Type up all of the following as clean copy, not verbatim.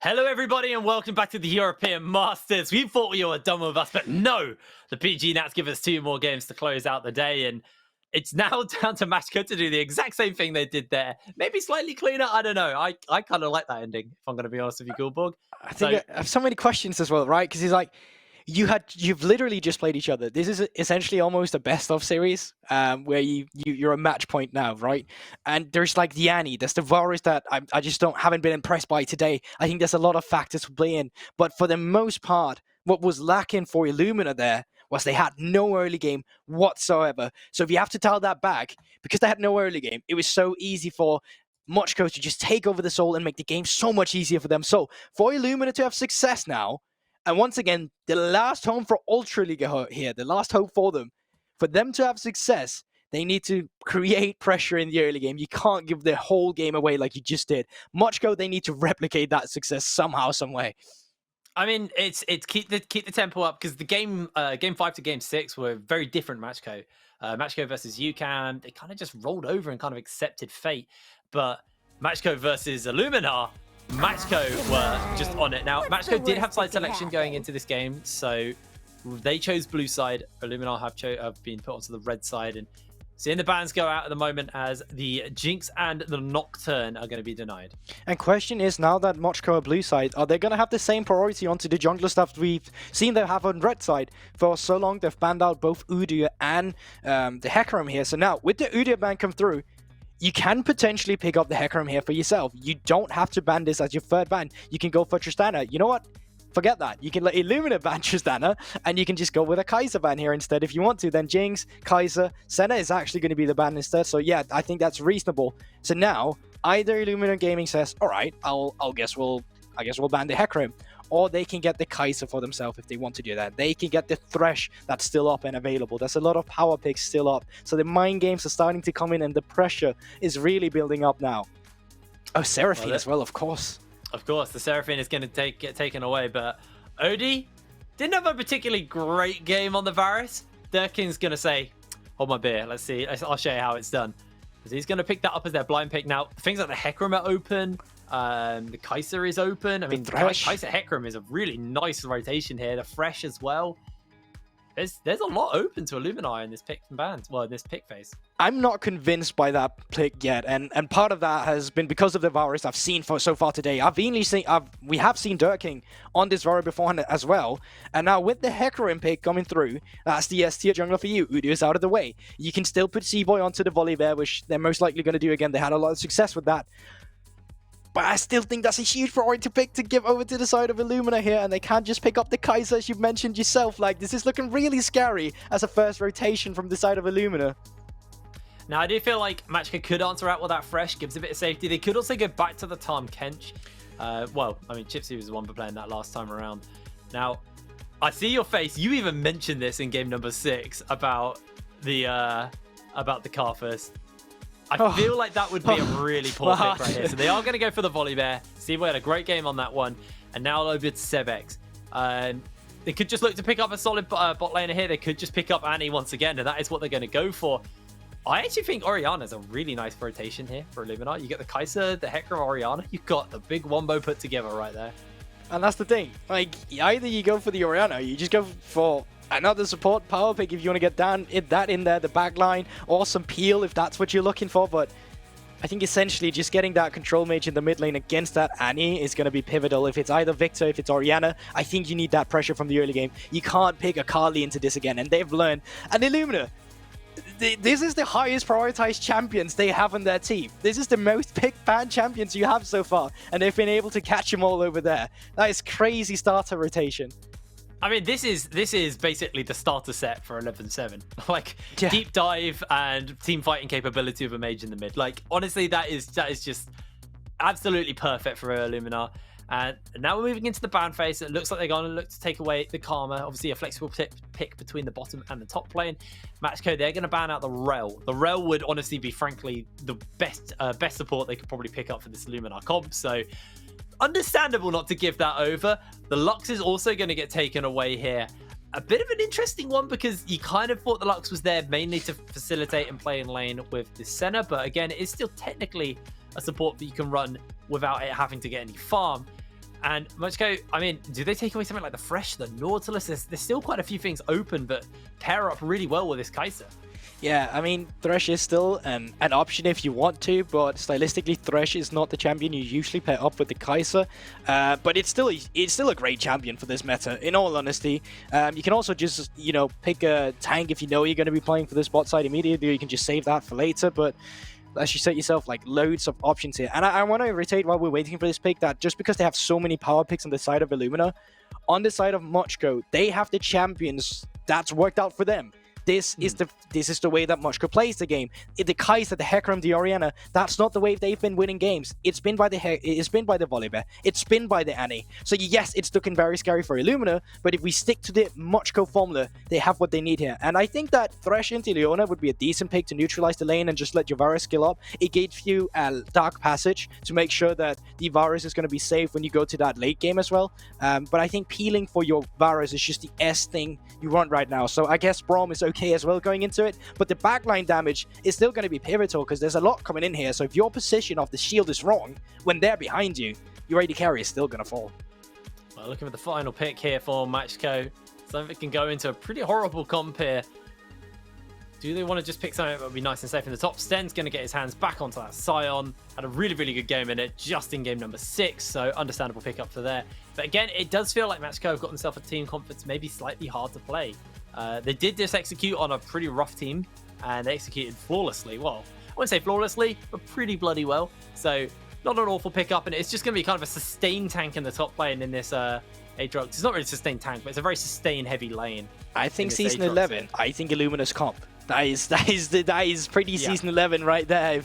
Hello, everybody, and welcome back to the European Masters. We thought you were done with us, but no. The PG Nats give us 2 more games to close out the day, and it's now down to Macko to do the exact same thing they did there. Maybe slightly cleaner, I don't know. I kind of like that ending, if I'm going to be honest with you, Gulborg. I think I have so many questions as well, right? Because he's like, you've literally just played each other. This is essentially almost a best of series, where you're a match point now, right? And there's like the Annie, there's the Varus that I just haven't been impressed by today. I think there's a lot of factors to play in, but for the most part, what was lacking for Illuminar there was they had no early game whatsoever. So if you have to tell that back, because they had no early game, it was so easy for Macko to just take over the soul and make the game so much easier for them. So for Illuminar to have success now, and once again, the last home for Ultra League here, the last hope for them to have success, they need to create pressure in the early game. You can't give the whole game away like you just did. Macko, they need to replicate that success somehow, some way. I mean, it's keep the tempo up, because the game 5 to game 6 were very different. Macko versus UCAN, they kind of just rolled over and kind of accepted fate. But Macko versus Illuminar, Macko were just on it. Now, Macko did have side selection going into this game, so they chose blue side. Illuminar have been put onto the red side, and seeing the bans go out at the moment as the Jinx and the Nocturne are going to be denied. And question is, now that Macko are blue side, are they going to have the same priority onto the jungler stuff we've seen them have on red side for so long? They've banned out both Udyr and the Hecarim here. So now, with the Udyr ban come through, you can potentially pick up the Hecarim here for yourself. You don't have to ban this as your third ban. You can go for Tristana. You know what? Forget that. You can let Illuminar ban Tristana, and you can just go with a Kai'Sa ban here instead if you want to. Then Jinx, Kai'Sa, Senna is actually going to be the ban instead. So yeah, I think that's reasonable. So now, either Illuminar Gaming says, all right, I guess we'll ban the Hecarim, or they can get the Kai'Sa for themselves if they want to do that. They can get the Thresh that's still up and available. There's a lot of power picks still up. So the mind games are starting to come in, and the pressure is really building up now. Oh, Seraphine as well, of course. Of course, the Seraphine is going to get taken away, but Odie didn't have a particularly great game on the Varus. Durkin's going to say, hold my beer, let's see, I'll show you how it's done. Because he's going to pick that up as their blind pick. Now, things like the Hecarim are open, the Kai'Sa is open. I mean, Kai'Sa Hecarim is a really nice rotation here. The Thresh as well. There's a lot open to Illuminar in this pick and bans. Well, in this pick phase. I'm not convinced by that pick yet, and part of that has been because of the Varus I've seen so far today. We have seen Durking on this Varus beforehand as well, and now with the Hecarim pick coming through, that's the S tier jungler for you. Udyr is out of the way. You can still put Cboi onto the Volibear, which they're most likely going to do again. They had a lot of success with that. But I still think that's a huge priority to pick to give over to the side of Illuminar here, and they can't just pick up the Kai'Sa as you've mentioned yourself. Like, this is looking really scary as a first rotation from the side of Illuminar. Now, I do feel like Macko could answer out with that Thresh, gives a bit of safety. They could also go back to the Tahm Kench. Well, I mean, Czypsy was the one for playing that last time around. Now, I see your face. You even mentioned this in game number 6 about the Karthus. I feel like that would be a really poor pick right here. So they are going to go for the Volibear. Cboi had a great game on that one. And now over to Sebekx. They could just look to pick up a solid bot laner here. They could just pick up Annie once again. And that is what they're going to go for. I actually think Orianna is a really nice rotation here for Illuminar. You get the Kai'Sa, the Hecarim, Orianna. You've got the big wombo put together right there. And that's the thing. Like, either you go for the Orianna, you just go for another support power pick if you want to get that in there, the back line, or some peel if that's what you're looking for. But I think essentially just getting that control mage in the mid lane against that Annie is going to be pivotal. If it's either Victor, if it's Orianna, I think you need that pressure from the early game. You can't pick a Carly into this again, and they've learned. And Illuminar, this is the highest prioritized champions they have on their team. This is the most picked ban champions you have so far, and they've been able to catch them all over there. That is crazy starter rotation. I mean, this is basically the starter set for 11-7. Like, yeah. Deep dive and team fighting capability of a mage in the mid. Like, honestly, that is just absolutely perfect for Illuminar. And now we're moving into the ban phase. It looks like they're going to look to take away the Karma. Obviously, a flexible pick between the bottom and the top lane. Macko, they're going to ban out the Rel. The Rel would honestly be, frankly, the best support they could probably pick up for this Illuminar comp. So, understandable not to give that over. The Lux is also going to get taken away here. A bit of an interesting one because you kind of thought the Lux was there mainly to facilitate and play in lane with the Senna, but again, it is still technically a support that you can run without it having to get any farm. And Macko, I mean, do they take away something like the Fresh, the Nautilus? There's still quite a few things open, but pair up really well with this Kai'Sa. Yeah, I mean, Thresh is still an option if you want to, but stylistically, Thresh is not the champion you usually pair up with the Kai'Sa. But it's still a great champion for this meta, in all honesty. You can also just, you know, pick a tank if you know you're going to be playing for this bot side immediately, or you can just save that for later, but as you set yourself, like, loads of options here. And I want to reiterate while we're waiting for this pick that just because they have so many power picks on the side of Illuminar, on the side of Macko, they have the champions that's worked out for them. This is the way that Macko plays the game. The Kai'Sa, the Hecarim, the Orianna, that's not the way they've been winning games. It's been by the Volibear. It's been by the Annie. So yes, it's looking very scary for Illuminar, but if we stick to the Macko formula, they have what they need here. And I think that Thresh into Leona would be a decent pick to neutralize the lane and just let your Varus skill up. It gives you a Dark Passage to make sure that the Varus is going to be safe when you go to that late game as well. But I think peeling for your Varus is just the S thing you want right now. So I guess Braum is okay as well going into it, but the backline damage is still going to be pivotal because there's a lot coming in here. So if your position of the shield is wrong when they're behind you, your AD carry is still going to fall. Well, looking at the final pick here for Macko, something that can go into a pretty horrible comp here. Do they want to just pick something that would be nice and safe in the top? Sten's going to get his hands back onto that Sion. Had a really, really good game in it, just in game number 6, so understandable pickup for there. But again, it does feel like Macko have got themselves a team comp that's maybe slightly hard to play. They did just execute on a pretty rough team, and they executed flawlessly. Well, I wouldn't say flawlessly, but pretty bloody well. So not an awful pickup, and it's just going to be kind of a sustained tank in the top lane in this Aatrox. It's not really a sustained tank, but it's a very sustained heavy lane. I think season 11, I think Illuminar's comp. That is pretty season 11 right there.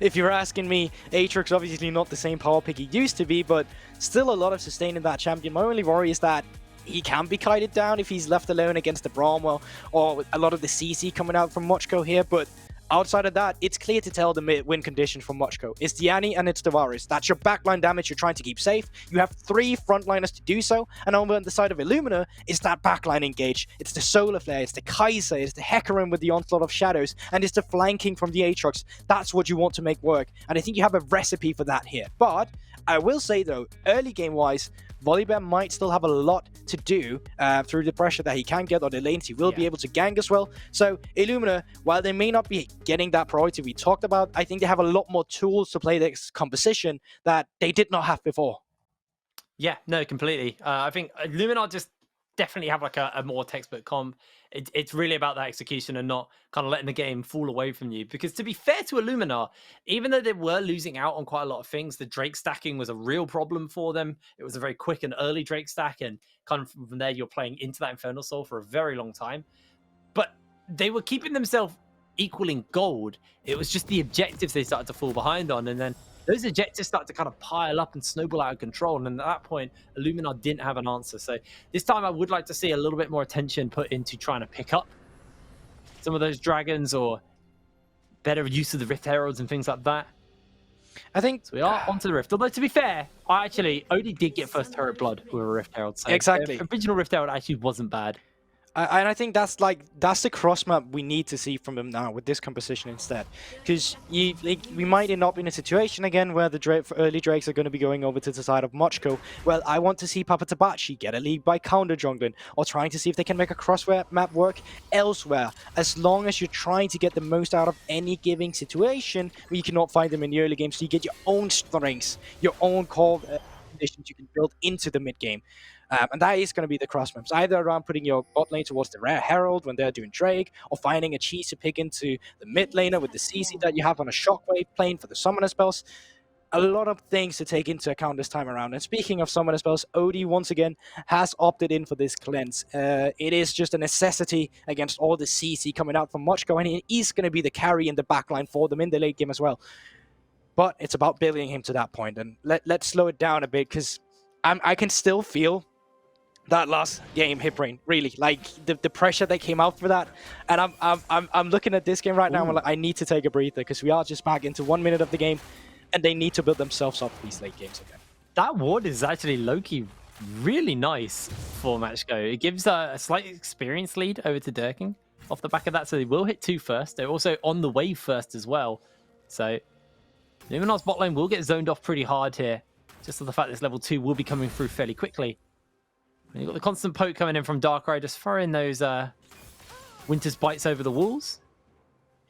If you're asking me, Aatrox obviously not the same power pick he used to be, but still a lot of sustaining that champion. My only worry is that he can be kited down if he's left alone against the Braum, or a lot of the CC coming out from Macko here, but outside of that, it's clear to tell the win condition from Macko. It's the Annie and it's the Varus. That's your backline damage you're trying to keep safe. You have 3 frontliners to do so, and over on the side of Illuminar, it's that backline engage. It's the Solar Flare, it's the Kai'Sa, it's the Hecarim with the Onslaught of Shadows, and it's the flanking from the Aatrox. That's what you want to make work, and I think you have a recipe for that here. But I will say though, early game-wise, Volibear might still have a lot to do through the pressure that he can get on the lanes. He will be able to gank as well. So Illuminar, while they may not be getting that priority we talked about, I think they have a lot more tools to play this composition that they did not have before. Yeah, no, completely. I think Illuminar just definitely have like a more textbook comp. It's really about that execution and not kind of letting the game fall away from you. Because to be fair to Illuminar, even though they were losing out on quite a lot of things, the Drake stacking was a real problem for them. It was a very quick and early Drake stack, and kind of from there you're playing into that Infernal Soul for a very long time. But they were keeping themselves equaling gold. It was just the objectives they started to fall behind on, and then those objectives start to kind of pile up and snowball out of control. And at that point, Illuminar didn't have an answer. So this time I would like to see a little bit more attention put into trying to pick up some of those dragons, or better use of the Rift Heralds and things like that. I think so we are onto the Rift. Although to be fair, I actually only did get first Turret Blood with a Rift Herald. So exactly. The original Rift Herald actually wasn't bad. And I think that's the cross map we need to see from them now with this composition instead, because we might end up in a situation again where the early Drakes are going to be going over to the side of Macko. Well, I want to see papatabachi get a league by counter jungling, or trying to see if they can make a cross map work elsewhere. As long as you're trying to get the most out of any given situation, where you cannot find them in the early game, so you get your own strengths, your own core conditions you can build into the mid game. And that is going to be the cross maps, either around putting your bot lane towards the rare Herald when they're doing Drake, or finding a cheese to pick into the mid laner with the CC that you have on a Shockwave plane for the summoner spells. A lot of things to take into account this time around. And speaking of summoner spells, OD once again has opted in for this cleanse. It is just a necessity against all the CC coming out from Macko, and it is going to be the carry in the backline for them in the late game as well. But it's about building him to that point, and let's slow it down a bit, because I can still feel that last game hit brain, really, like the pressure that came out for that. And I'm looking at this game right now, and I'm like, I need to take a breather, because we are just back into 1 minute of the game, and they need to build themselves up these late games again. That ward is actually low-key really nice for Macko. It gives a slight experience lead over to Durkin off the back of that, so they will hit 2 first. They're also on the wave first as well, so Illuminar's bot lane will get zoned off pretty hard here. just on the fact this level 2 will be coming through fairly quickly. And you've got the constant poke coming in from Darkrai, just throwing those Winter's Bites over the walls.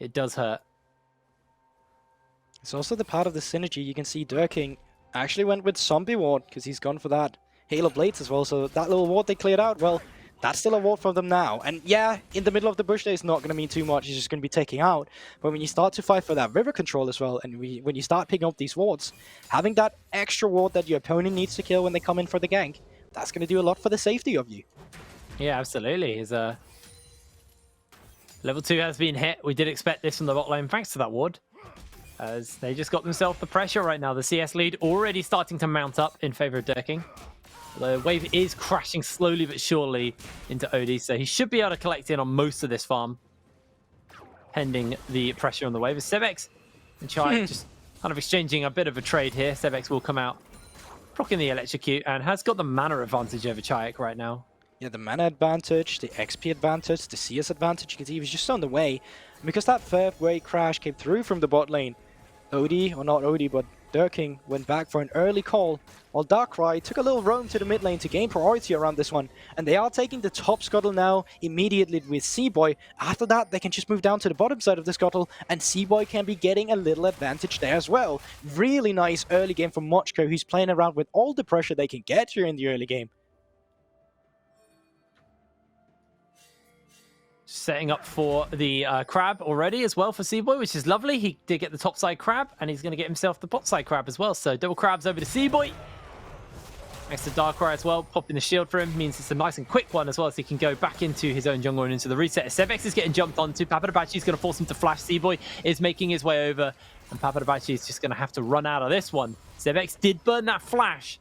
It does hurt. It's also the part of the synergy. You can see Durking actually went with Zombie Ward because he's gone for that Hail of Blades as well. So that little ward they cleared out, well, that's still a ward for them now. And yeah, in the middle of the bush there, it's not going to mean too much. It's just going to be taking out. But when you start to fight for that river control as well, and when you start picking up these wards, having that extra ward that your opponent needs to kill when they come in for the gank, that's going to do a lot for the safety of you. Yeah, absolutely. Level 2 has been hit. We did expect this from the bot lane thanks to that ward, as they just got themselves the pressure right now. The CS lead already starting to mount up in favor of Durking. The wave is crashing slowly but surely into Odie, so he should be able to collect in on most of this farm, pending the pressure on the wave. As Sebekx and Czajek just kind of exchanging a bit of a trade here. Sebekx will come out, proccing the electrocute, and has got the mana advantage over Czajek right now. Yeah, the mana advantage, the XP advantage, the CS advantage, you can see he was just on the way. And because that third wave crash came through from the bot lane, Odie, or not Odie, but Durking went back for an early call, while Darkrai took a little roam to the mid lane to gain priority around this one. And they are taking the top scuttle now immediately with Cboi. After that, they can just move down to the bottom side of the scuttle, and Cboi can be getting a little advantage there as well. Really nice early game from Macko, who's playing around with all the pressure they can get here in the early game. Setting up for the crab already as well for Cboi, which is lovely. He did get the top side crab, and he's going to get himself the bot side crab as well. So double crabs over to Cboi. Next to Darkrai as well, popping the shield for him means it's a nice and quick one as well, so he can go back into his own jungle and into the reset. Sebekx is getting jumped onto. Papatabachi is going to force him to flash. Cboi is making his way over, and Papatabachi is just going to have to run out of this one. Sebekx did burn that flash,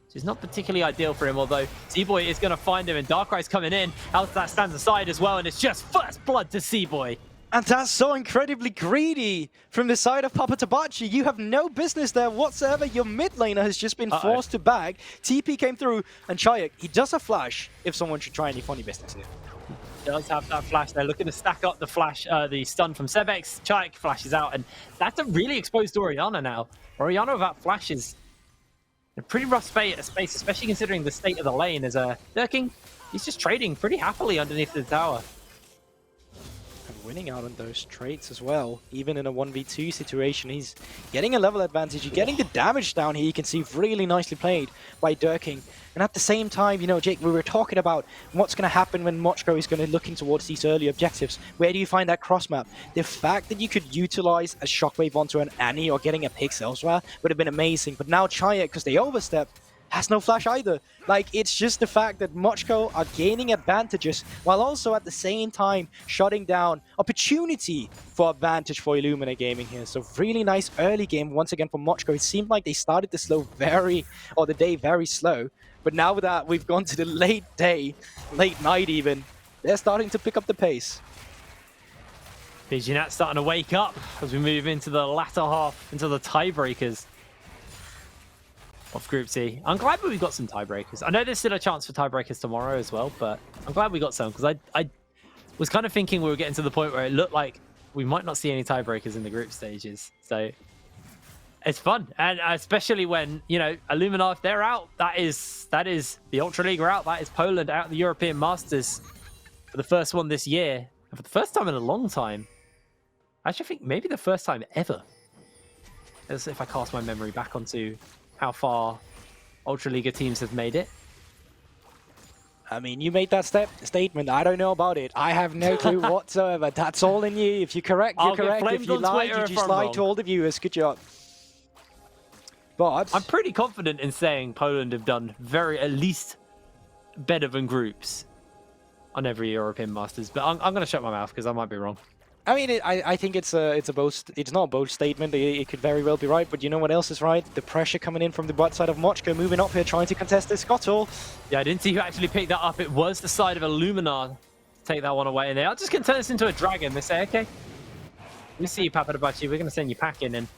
which is not particularly ideal for him, although Cboi is going to find him, and Darkrai's coming in. That stands aside as well, and it's just first blood to Cboi. And that's so incredibly greedy from the side of papatabachi. You have no business there whatsoever. Your mid laner has just been forced to back. TP came through, and Czajek, he does a flash if someone should try any funny business here. He does have that flash. They're looking to stack up the flash, the stun from Sebekx. Czajek flashes out, and that's a really exposed Orianna now. Orianna without flash is a pretty rough space, especially considering the state of the lane. As Durking, he's just trading pretty happily underneath the tower. And winning out on those trades as well. Even in a 1v2 situation, he's getting a level advantage. You're getting the damage down here, you can see really nicely played by Durking. And at the same time, you know, Jake, we were talking about what's going to happen when Macko is going to look in towards these early objectives. Where do you find that cross map? The fact that you could utilize a Shockwave onto an Annie or getting a Pix elsewhere would have been amazing. But now Czajek, because they overstepped, has no flash either. Like, it's just the fact that Macko are gaining advantages while also at the same time shutting down opportunity for advantage for Illuminar Gaming here. So really nice early game once again for Macko. It seemed like they started the day very slow. But now that we've gone to the late day, late night even, they're starting to pick up the pace. Viginat's starting to wake up as we move into the latter half, into the tiebreakers of Group C. I'm glad we've got some tiebreakers. I know there's still a chance for tiebreakers tomorrow as well, but I'm glad we got some, because I was kind of thinking we were getting to the point where it looked like we might not see any tiebreakers in the group stages. So it's fun, and especially when, you know, Illuminar, if they're out, that is the Ultra League are out. That is Poland out of the European Masters for the first one this year, and for the first time in a long time. I actually think maybe the first time ever, as if I cast my memory back onto how far Ultra League teams have made it. I mean, you made that statement. I don't know about it. I have no clue whatsoever. That's all in you. If you're correct, you're correct. If you lied, you just lied to all the viewers. Good job. But I'm pretty confident in saying Poland have done at least better than groups on every European Masters. But I'm going to shut my mouth because I might be wrong. I mean, I think it's a bold. It's not a bold statement. It could very well be right. But you know what else is right? The pressure coming in from the bot side of Macko, moving up here, trying to contest this scuttle. Yeah, I didn't see who actually picked that up. It was the side of Illuminar to take that one away. And they are just going to turn this into a dragon. They say, okay, we see you, Papatabachi. We're going to send you packing. And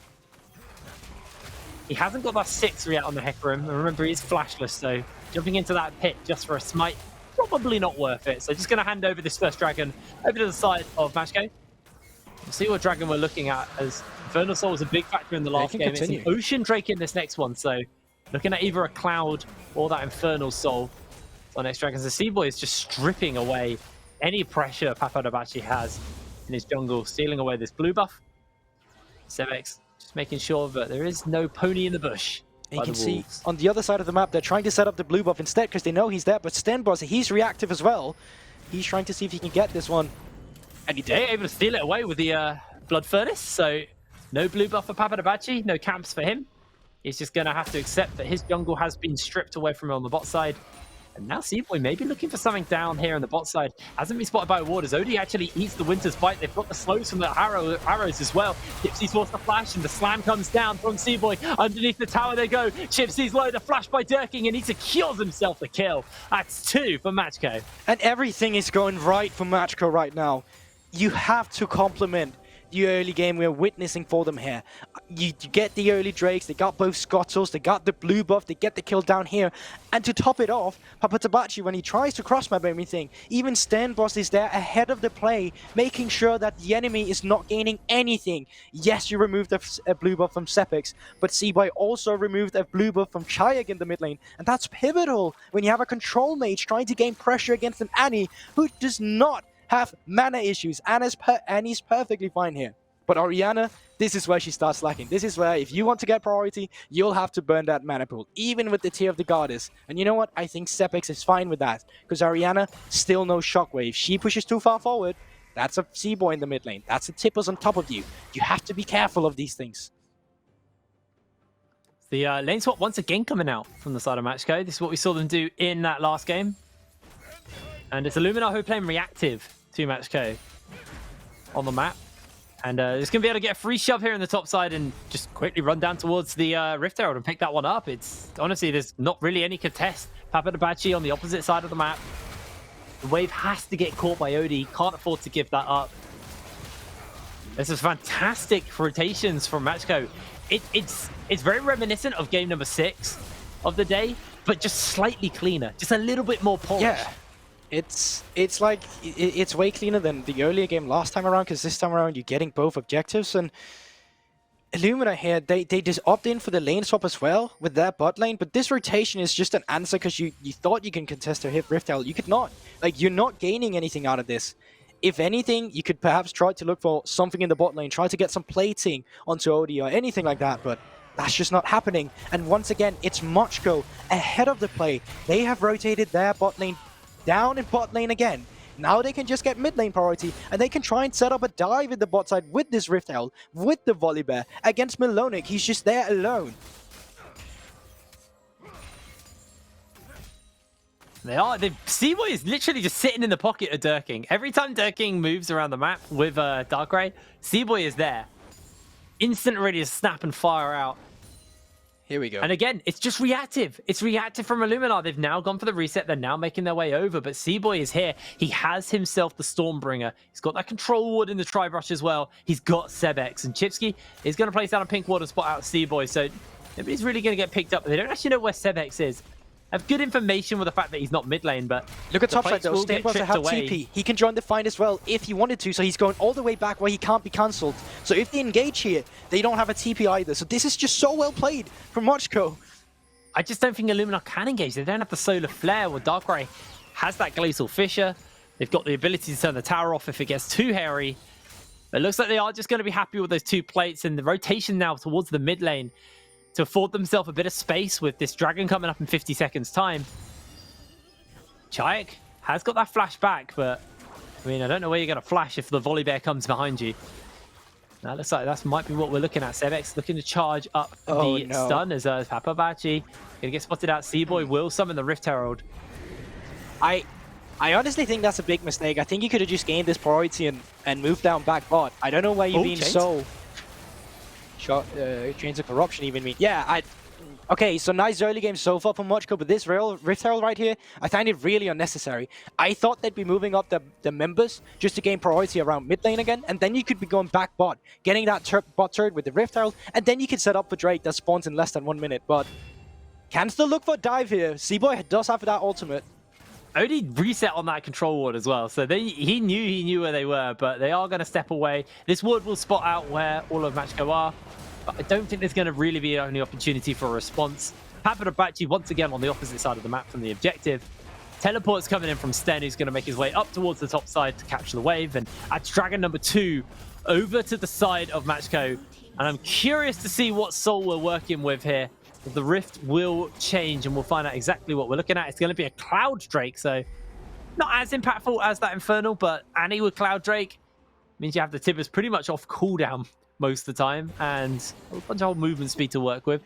he hasn't got that 6 yet on the Hecarim. And remember, he's flashless. So jumping into that pit just for a smite, probably not worth it. So just going to hand over this first dragon over to the side of Macko. We'll see what dragon we're looking at, as Infernal Soul was a big factor in the last game. It's an Ocean Drake in this next one, so Looking at either a Cloud or that Infernal Soul on X Dragons. The Cboi is just stripping away any pressure papatabachi has in his jungle, stealing away this blue buff. Sebekx just making sure that there is no pony in the bush. And you can see on the other side of the map, they're trying to set up the blue buff instead because they know he's there. But StenBosse, he's reactive as well. He's trying to see if he can get this one. And he did. Able to steal it away with the Blood Furnace. So no blue buff for papatabachi, no camps for him. He's just going to have to accept that his jungle has been stripped away from him on the bot side. And now Cboi may be looking for something down here on the bot side. Hasn't been spotted by warders. Odie actually eats the Winter's Bite. They've got the slows from the arrows as well. Czypsy's forced the flash and the slam comes down from Cboi. Underneath the tower they go. Czypsy's low, the flash by Durking, and he secures himself the kill. That's 2 for Macko. And everything is going right for Macko right now. You have to compliment the early game we're witnessing for them here. You get the early Drakes, they got both Scottles, they got the blue buff, they get the kill down here. And to top it off, papatabachi, when he tries to cross-map everything, even StenBosse is there ahead of the play, making sure that the enemy is not gaining anything. Yes, you removed a blue buff from Sebekx, but Cboi also removed a blue buff from Czajek in the mid lane. And that's pivotal when you have a control mage trying to gain pressure against an Annie who does not have mana issues. Annie's perfectly fine here. But Orianna, this is where she starts lacking. This is where, if you want to get priority, you'll have to burn that mana pool, even with the tier of the goddess. And you know what? I think Sebekx is fine with that, because Orianna still knows shockwave. She pushes too far forward. That's a Cboi in the mid lane. That's a Tippers on top of you. You have to be careful of these things. The lane swap once again coming out from the side of Macko. This is what we saw them do in that last game. And it's Illuminar who are playing reactive to Macko on the map. And it's going to be able to get a free shove here in the top side and just quickly run down towards the Rift Herald and pick that one up. It's honestly, there's not really any contest. papatabachi on the opposite side of the map. The wave has to get caught by Odie. Can't afford to give that up. This is fantastic rotations from Macko. It's very reminiscent of game number 6 of the day, but just slightly cleaner. Just a little bit more polished. Yeah. It's like, it's way cleaner than the earlier game last time around, because this time around you're getting both objectives. And Illuminar here, they just opt in for the lane swap as well with their bot lane, but this rotation is just an answer because you thought you can contest a Rift Herald. You could not. Like, you're not gaining anything out of this. If anything, you could perhaps try to look for something in the bot lane, try to get some plating onto Odie or anything like that, but that's just not happening. And once again, it's Macko ahead of the play. They have rotated their bot lane down in bot lane again. Now they can just get mid lane priority, and they can try and set up a dive in the bot side with this Rift Herald, with the Volibear against Melonik. He's just there alone. Cboi is literally just sitting in the pocket of Durking. Every time Durking moves around the map with Darkrai, Cboi is there, instant ready to snap and fire out. Here we go. And again, it's just reactive. It's reactive from Illuminar. They've now gone for the reset. They're now making their way over. But Cboi is here. He has himself the Stormbringer. He's got that control ward in the Tri-Brush as well. He's got Sebekx. And Czypsy is going to place down a pink ward and spot out Cboi. So nobody's really going to get picked up. They don't actually know where Sebekx is. I have good information with the fact that he's not mid lane, but look at top side though. StenBosse have TP. He can join the fight as well if he wanted to, so he's going all the way back where he can't be cancelled. So if they engage here, they don't have a TP either. So this is just so well played from Macko. I just don't think Illuminar can engage. They don't have the Solar Flare, where Darkrai has that Glacial Fissure. They've got the ability to turn the tower off if it gets too hairy. But it looks like they are just going to be happy with those 2 plates, and the rotation now towards the mid lane to afford themselves a bit of space with this dragon coming up in 50 seconds time. Czajek has got that flash back, but I mean, I don't know where you're going to flash if the Volibear comes behind you. Now, looks like that might be what we're looking at. Sebekx looking to charge up the stun as papatabachi going to get spotted out. Cboi will summon the Rift Herald. I honestly think that's a big mistake. I think you could have just gained this priority and moved down back bot. I don't know why you've been so... Chains of Corruption even mean. Yeah, okay, so nice early game so far from Macko, but this Rift Herald right here, I find it really unnecessary. I thought they'd be moving up the members just to gain priority around mid lane again, and then you could be going back bot, getting that bot turret with the Rift Herald, and then you could set up for Drake that spawns in less than 1 minute, but can still look for a dive here. Cboi does have that ultimate. Odie reset on that control ward as well, so he knew where they were, but they are going to step away. This ward will spot out where all of Macko are, but I don't think there's going to really be any opportunity for a response. Papatabachi once again on the opposite side of the map from the objective. Teleport's coming in from Sten, who's going to make his way up towards the top side to capture the wave. And adds Dragon number 2 over to the side of Macko. And I'm curious to see what soul we're working with here. The Rift will change, and we'll find out exactly what we're looking at. It's going to be a Cloud Drake, so not as impactful as that Infernal, but Annie with Cloud Drake means you have the Tibbers pretty much off cooldown most of the time, and a bunch of movement speed to work with.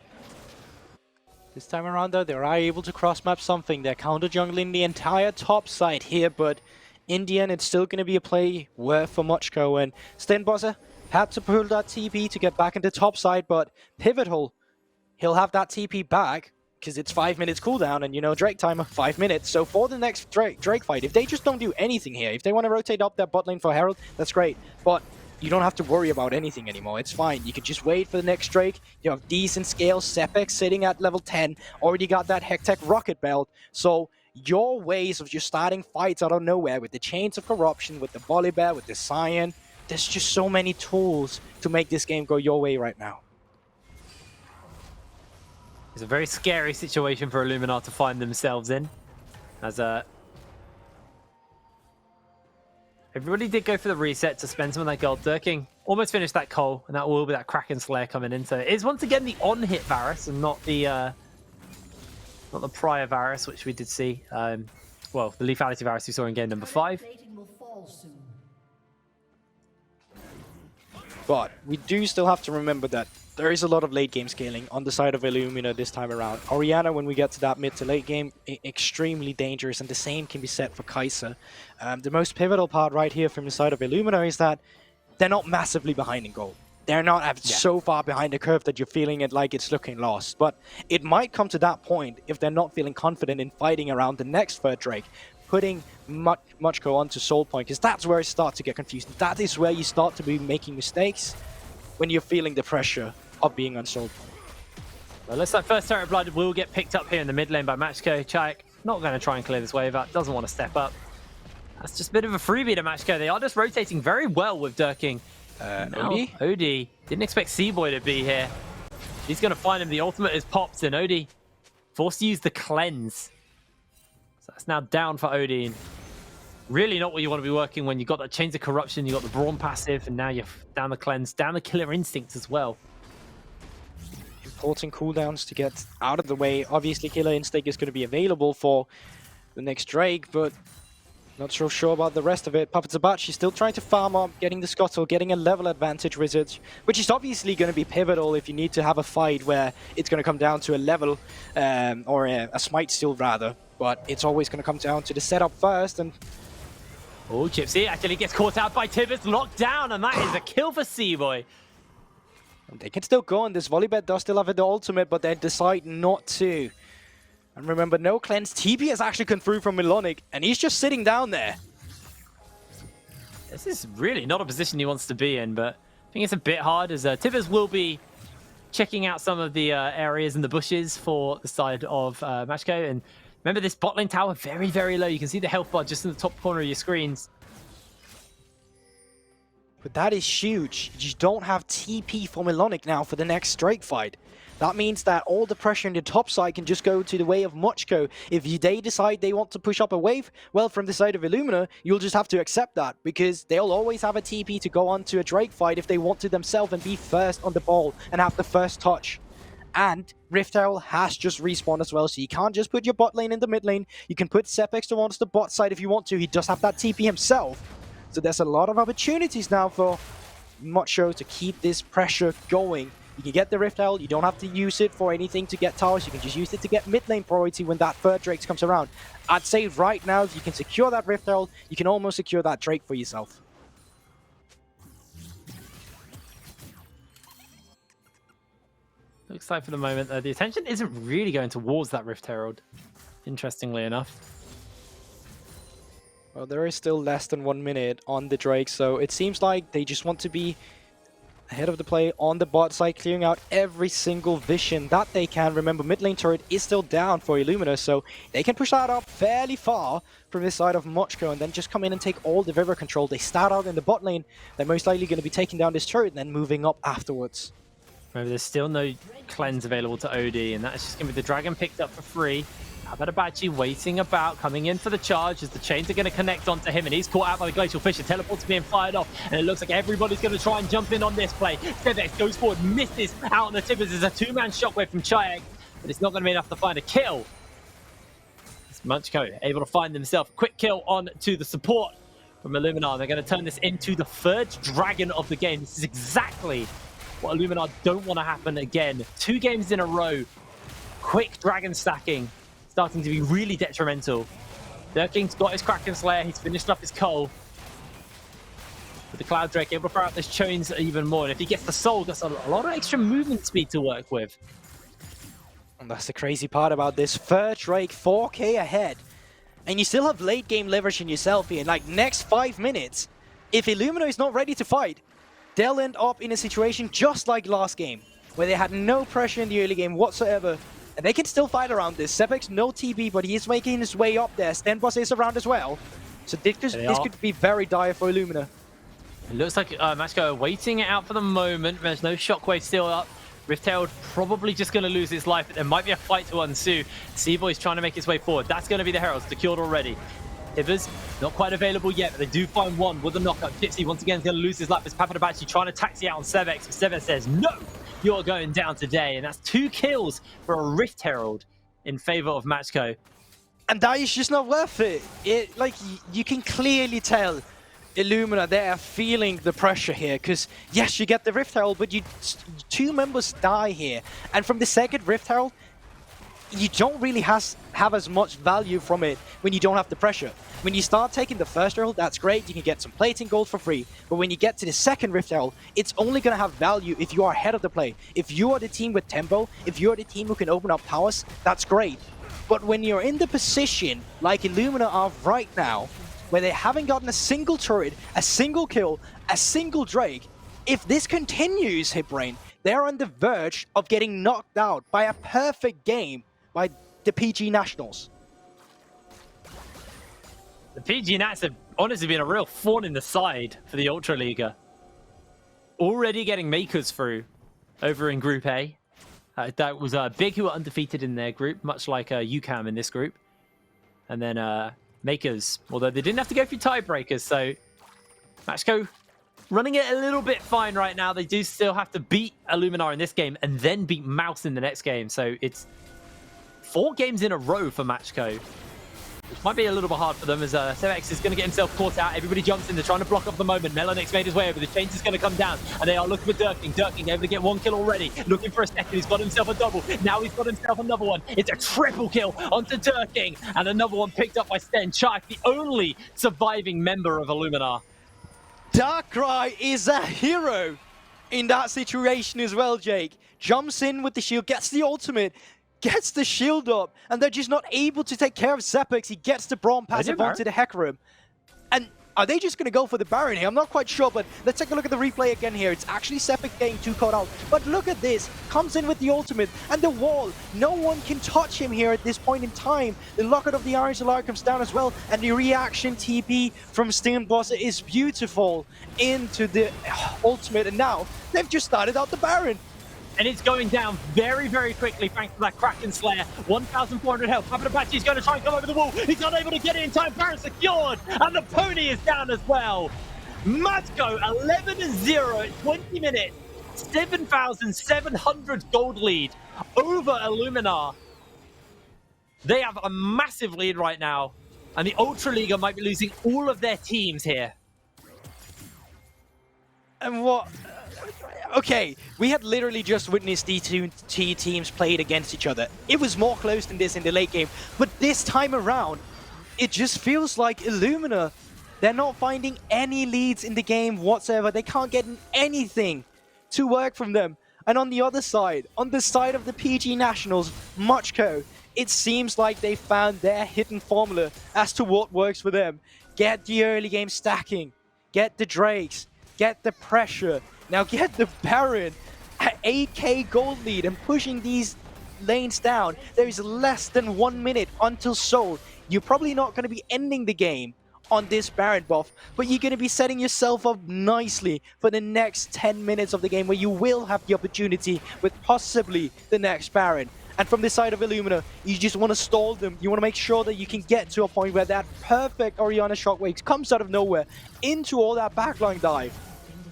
This time around, though, they are able to cross-map something. They're counter-jungling the entire top side here, but in the end, it's still going to be a play worth for Macko. And StenBosse had to pull that TP to get back into top side, but Pivotal, he'll have that TP back because it's 5 minutes cooldown, and you know, Drake timer, 5 minutes. So for the next Drake fight, if they just don't do anything here, if they want to rotate up their bot lane for Herald, that's great. But you don't have to worry about anything anymore. It's fine. You could just wait for the next Drake. You have decent scale. Sebekx sitting at level 10. Already got that Hectech rocket belt. So your ways of just starting fights out of nowhere with the Chains of Corruption, with the Volibear, with the Sion, there's just so many tools to make this game go your way right now. It's a very scary situation for Illuminar to find themselves in. As everybody did go for the reset to spend some of that gold. Durking almost finished that coal, and that will be that Kraken Slayer coming in. So it is once again the on-hit Varus, and not the prior Varus, which we did see. Well, the lethality Varus we saw in game number 5. But we do still have to remember that there is a lot of late game scaling on the side of Illuminar this time around. Orianna, when we get to that mid to late game, extremely dangerous, and the same can be said for Kai'Sa. The most pivotal part right here from the side of Illuminar is that they're not massively behind in gold. They're not so far behind the curve that you're feeling it like it's looking lost. But it might come to that point if they're not feeling confident in fighting around the next third Drake, putting Macko onto Soul Point, because that's where it starts to get confused. That is where you start to be making mistakes, when you're feeling the pressure of being on Soul Point. Well, looks like first Terror Blood will get picked up here in the mid lane by Macko. Czajek not going to try and clear this wave out, doesn't want to step up. That's just a bit of a freebie to Macko. They are just rotating very well with Durking. Odie didn't expect Cboi to be here. He's going to find him. The ultimate is popped, and Odie forced to use the cleanse. So that's now down for Odie. Really not what you want to be working when you've got that Chains of Corruption, you've got the Braum passive, and now you're down the cleanse, down the Killer Instinct as well. Important cooldowns to get out of the way. Obviously, Killer Instinct is going to be available for the next Drake, but not so sure about the rest of it. Papatabachi still trying to farm up, getting the Scuttle, getting a level advantage Wizards, which is obviously going to be pivotal if you need to have a fight where it's going to come down to a level, or a smite steal rather, but it's always going to come down to the setup first. And oh, Czypsy actually gets caught out by Tibbers, locked down, and that is a kill for Cboi. They can still go on. This Volibear does still have the ultimate, but they decide not to. And remember, no cleanse. TP has actually come through from Melonik, and he's just sitting down there. This is really not a position he wants to be in, but I think it's a bit hard, as Tibbers will be checking out some of the areas in the bushes for the side of Macko. And remember, this bot lane tower, very, very low. You can see the health bar just in the top corner of your screens. But that is huge. You don't have TP for Melonik now for the next Drake fight. That means that all the pressure in the top side can just go to the way of Macko. If they decide they want to push up a wave, well, from the side of Illuminar, you'll just have to accept that, because they'll always have a TP to go on to a Drake fight if they want to themselves and be first on the ball and have the first touch. And Rift Herald has just respawned as well, so you can't just put your bot lane in the mid lane. You can put Sebekx towards the bot side if you want to. He does have that TP himself. So there's a lot of opportunities now for Macko to keep this pressure going. You can get the Rift Herald, you don't have to use it for anything to get towers, you can just use it to get mid lane priority when that third Drake comes around. I'd say right now, if you can secure that Rift Herald, you can almost secure that Drake for yourself. Looks like for the moment, the attention isn't really going towards that Rift Herald, interestingly enough. Well, there is still less than 1 minute on the Drake, so it seems like they just want to be ahead of the play on the bot side, clearing out every single vision that they can. Remember, mid lane turret is still down for Illuminar, so they can push that up fairly far from this side of Macko and then just come in and take all the river control. They start out in the bot lane, they're most likely going to be taking down this turret and then moving up afterwards. Remember, there's still no cleanse available to OD, and that's just going to be the dragon picked up for free. Papatabachi waiting about, coming in for the charge as the chains are going to connect onto him, and he's caught out by the Glacial Fissure. Teleport's being fired off, and it looks like everybody's going to try and jump in on this play. Sebekx goes forward, misses out on the tip. There's a two-man shockwave from Czajek, but it's not going to be enough to find a kill. It's Macko able to find himself a quick kill on to the support from Illuminar. They're going to turn this into the third dragon of the game. This is exactly what Illuminar don't want to happen again. 2 games in a row. Quick dragon stacking starting to be really detrimental. Durking's got his Kraken Slayer. He's finished up his Cull. With the Cloud Drake able to throw out those chains even more. And if he gets the Soul, that's a lot of extra movement speed to work with. And that's the crazy part about this. Third Drake, 4k ahead. And you still have late game leverage in yourself here. Like, next 5 minutes, if Illuminar is not ready to fight, they'll end up in a situation just like last game, where they had no pressure in the early game whatsoever. And they can still fight around this. Sebekx, no TB, but he is making his way up there. StenBosse is around as well. So this could be very dire for Illuminar. It looks like Macko are waiting it out for the moment. There's no shockwave still up. Rift Herald probably just going to lose his life, but there might be a fight to ensue. Cboi's trying to make his way forward. That's going to be the Heralds, secured already. Tibbers, not quite available yet, but they do find one with a knockup. Czypsy once again is going to lose his life as Papatabachi trying to taxi out on Sebekx. But Sebekx says, no, you're going down today. And that's 2 kills for a Rift Herald in favor of Macko. And that is just not worth it. Like, you can clearly tell Illuminar, they are feeling the pressure here, because yes, you get the Rift Herald, but 2 members die here. And from the second Rift Herald, you don't really have as much value from it when you don't have the pressure. When you start taking the first Herald, that's great, you can get some plating gold for free. But when you get to the second Rift Herald, it's only going to have value if you are ahead of the play. If you are the team with tempo, if you are the team who can open up towers, that's great. But when you're in the position like Illuminar are right now, where they haven't gotten a single turret, a single kill, a single Drake, if this continues, Hitbrain, they're on the verge of getting knocked out by a perfect game by the PG Nationals. The PG Nats have honestly been a real thorn in the side for the Ultra Leaguer. Already getting makers through over in Group A. That was Big, who were undefeated in their group, much like UCAM in this group. And then makers, although they didn't have to go through tiebreakers, so Macko running it a little bit fine right now. They do still have to beat Illuminar in this game and then beat Mouse in the next game. So it's 4 games in a row for Macko, which might be a little bit hard for them, as Sebekx is going to get himself caught out. Everybody jumps in. They're trying to block up the moment. Melonik's made his way over. The chains is going to come down, and they are looking for Durking. Durking able to get 1 kill already. Looking for a second. He's got himself a double. Now he's got himself another one. It's a triple kill onto Durking, and another one picked up by Sten. Czajek, the only surviving member of Illuminar. Darkrai is a hero in that situation as well, Jake. Jumps in with the shield, gets the ultimate, gets the shield up, and they're just not able to take care of Sebekx. He gets the Braum passive onto the Hecarim. And are they just going to go for the Baron here? I'm not quite sure, but let's take a look at the replay again here. It's actually Sebekx getting 2 caught out. But look at this. Comes in with the ultimate and the wall. No one can touch him here at this point in time. The Locket of the Iron Solar comes down as well. And the reaction TP from StenBosse is beautiful into the ultimate. And now they've just started out the Baron. And it's going down very, very quickly thanks to that Kraken Slayer. 1,400 health. Papatabachi's going to try and come over the wall. He's not able to get it in time. Baron secured. And the pony is down as well. Macko 11-0 at 20 minutes. 7,700 gold lead over Illuminar. They have a massive lead right now. And the Ultra League might be losing all of their teams here. And what... Okay, we had literally just witnessed these 2 teams played against each other. It was more close than this in the late game, but this time around, it just feels like Illuminar, they're not finding any leads in the game whatsoever. They can't get anything to work from them. And on the other side, on the side of the PG Nationals, Macko, it seems like they found their hidden formula as to what works for them. Get the early game stacking, get the Drakes, get the pressure. Now get the Baron at 8k gold lead and pushing these lanes down. There is less than 1 minute until Soul. You're probably not going to be ending the game on this Baron buff, but you're going to be setting yourself up nicely for the next 10 minutes of the game where you will have the opportunity with possibly the next Baron. And from the side of Illuminar, you just want to stall them. You want to make sure that you can get to a point where that perfect Orianna shockwave comes out of nowhere into all that backline dive.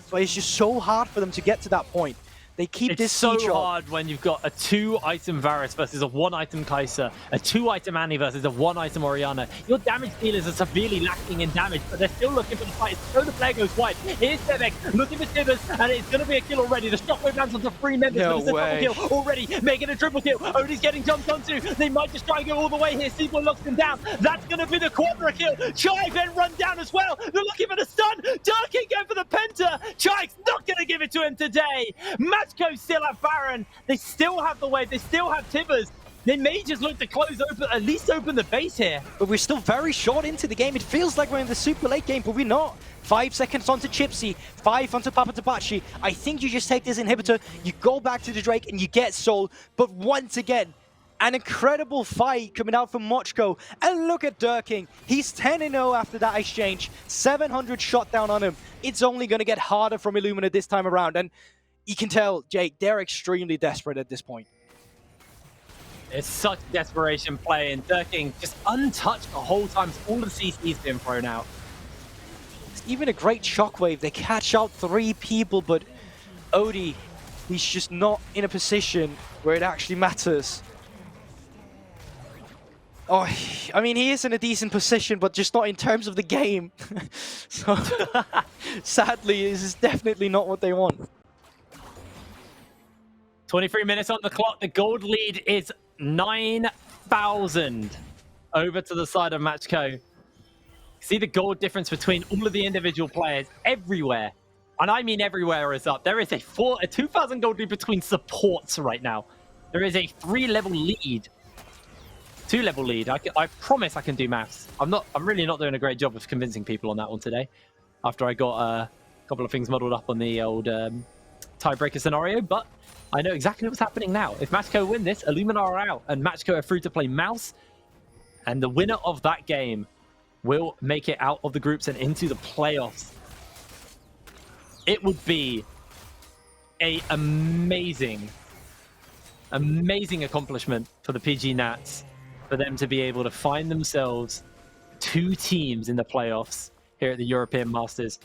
But it's just so hard for them to get to that point. They keep this siege so hard when you've got a 2-item Varus versus a 1-item Kai'Sa, a 2-item Annie versus a 1-item Orianna. Your damage dealers are severely lacking in damage, but they're still looking for the fight. So the player goes wide. Here's Sebekx looking for Tibbers, and it's going to be a kill already. The shockwave lands onto 3 members, but it's a double kill already, making a triple kill. Odie's getting jumped onto. They might just try and go all the way here. Cboi locks him down. That's going to be the quadra kill. Czajek then run down as well. They're looking for the stun. Durkin going for the penta. Czajek's not going to give it to him today. Macko still at Baron. They still have the wave. They still have Tibbers. They may just look to close open, at least open the base here. But we're still very short into the game. It feels like we're in the super late game, but we're not. 5 seconds onto Czypsy, 5 onto papatabachi. I think you just take this inhibitor, you go back to the Drake, and you get Soul. But once again, an incredible fight coming out from Macko. And look at Durkin. He's 10-0 after that exchange. 700 shot down on him. It's only going to get harder from Illuminar this time around. And you can tell, Jake, they're extremely desperate at this point. It's such desperation play, and Durkin just untouched the whole time. All the CC's been thrown out. It's even a great shockwave. They catch out 3 people, but Odie, he's just not in a position where it actually matters. Oh, I mean, he is in a decent position, but just not in terms of the game. So, sadly, this is definitely not what they want. 23 minutes on the clock. The gold lead is 9,000 over to the side of Macko. See the gold difference between all of the individual players everywhere. And I mean everywhere is up. There is a 2,000 gold lead between supports right now. There is a 3-level lead. 2-level lead. I promise I can do maths. I'm really not doing a great job of convincing people on that one today. After I got a couple of things muddled up on the old tiebreaker scenario, but I know exactly what's happening now. If Macko win this, Illuminar are out, and Macko are free to play Mouse. And the winner of that game will make it out of the groups and into the playoffs. It would be an amazing accomplishment for the PG Nats, for them to be able to find themselves 2 teams in the playoffs here at the European Masters.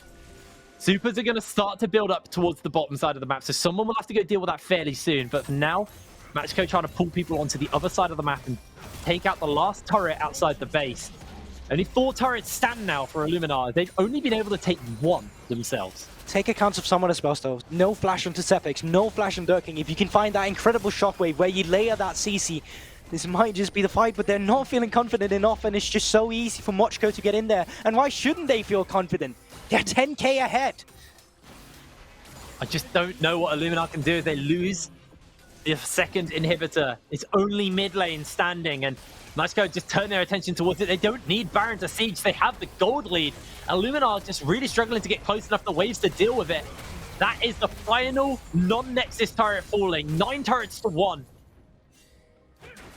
Supers are going to start to build up towards the bottom side of the map, so someone will have to go deal with that fairly soon. But for now, Macko trying to pull people onto the other side of the map and take out the last turret outside the base. Only 4 turrets stand now for Illuminar. They've only been able to take 1 themselves. Take account of someone as well, though. No flash onto Sebekx, no flash on Durkin. If you can find that incredible shockwave where you layer that CC, this might just be the fight, but they're not feeling confident enough, and it's just so easy for Macko to get in there. And why shouldn't they feel confident? They're 10k ahead. I just don't know what Illuminar can do if they lose the second inhibitor. It's only mid lane standing, and Macko just turn their attention towards it. They don't need Baron to siege. They have the gold lead. Illuminar just really struggling to get close enough to waves to deal with it. That is the final non-Nexus turret falling. 9 turrets to 1.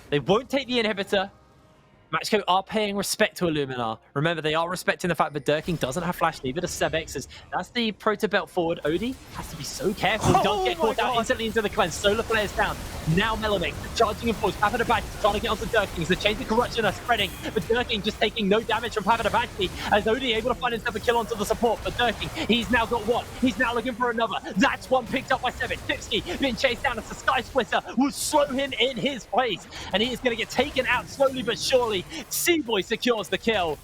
They won't take the inhibitor. Macko are paying respect to Illuminar. Remember, they are respecting the fact that Durkin doesn't have flash, neither does Sebekx. That's the proto belt forward. Odie has to be so careful. He don't get caught out instantly into the cleanse. Solar flares down. Now Melonik charging in force. Papatabachi trying to get onto Durkin. The chains of corruption are spreading, but Durkin just taking no damage from papatabachi as Odie able to find himself a kill onto the support. But Durkin, he's now got 1. He's now looking for another. That's 1 picked up by Sebekx. Czypsy being chased down as the Sky Splitter will slow him in his place, and he is going to get taken out slowly but surely. Cboi secures the kill,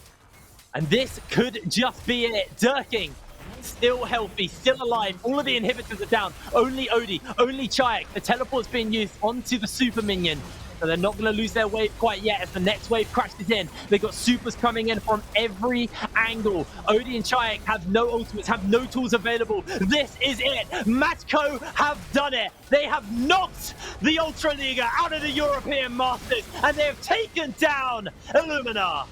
and this could just be it. Durkin still healthy, still alive. All of the inhibitors are down. Only Odie, only Czajek. The teleport's being used onto the super minion, so they're not going to lose their wave quite yet as the next wave crashes in. They've got supers coming in from every angle. Odie and Czajek have no ultimates, have no tools available. This is it. Macko have done it. They have knocked the Ultra Liga out of the European Masters, and they have taken down Illuminar.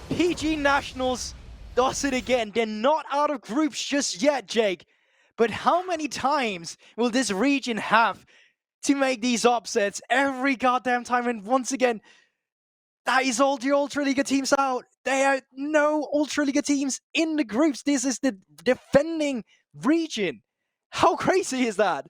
PG Nationals does it again. They're not out of groups just yet, Jake. But how many times will this region have to make these upsets? Every goddamn time. And once again, That is all the Ultra League teams out. There are no Ultra League teams in the groups. This is the defending region. How crazy is that?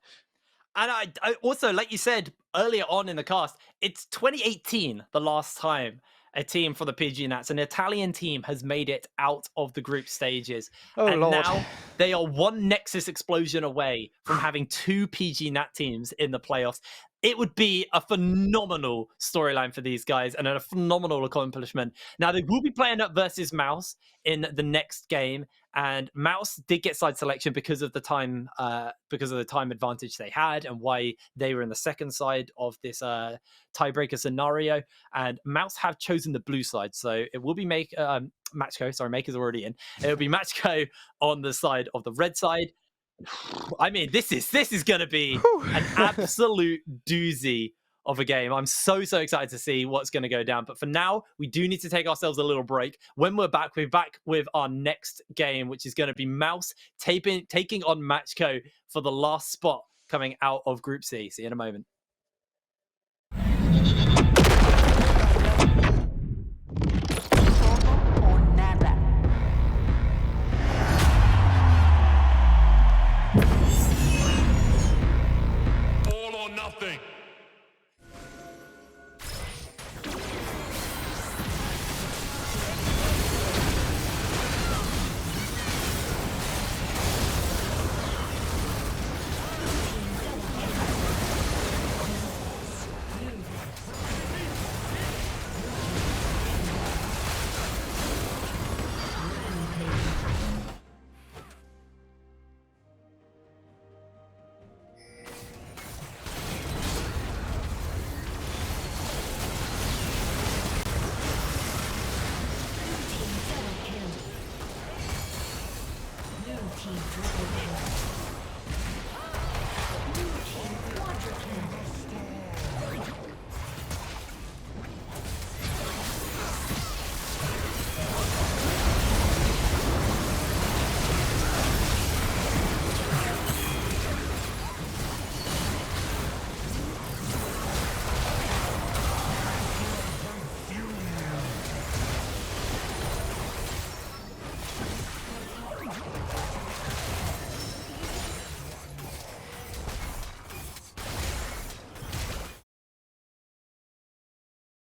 And I also, like you said earlier on in the cast, it's 2018 the last time a team for the PG Nats, an Italian team, has made it out of the group stages. Oh, and Lord. now they are one Nexus explosion away from having 2 PG Nat teams in the playoffs. It would be a phenomenal storyline for these guys and a phenomenal accomplishment. Now, they will be playing up versus Mouse in the next game, and Mouse did get side selection because of the time advantage they had and why they were in the second side of this tiebreaker scenario. And Mouse have chosen the blue side, so it will be Matchko. Sorry, Maker's already in. It will be Matchko on the side of the red side. I mean, this is going to be an absolute doozy of a game. I'm so excited to see what's going to go down. But for now, we do need to take ourselves a little break. When we're back with our next game, which is going to be Mouse taking on Matchko for the last spot coming out of Group C. See you in a moment. Nothing. Team triple kill.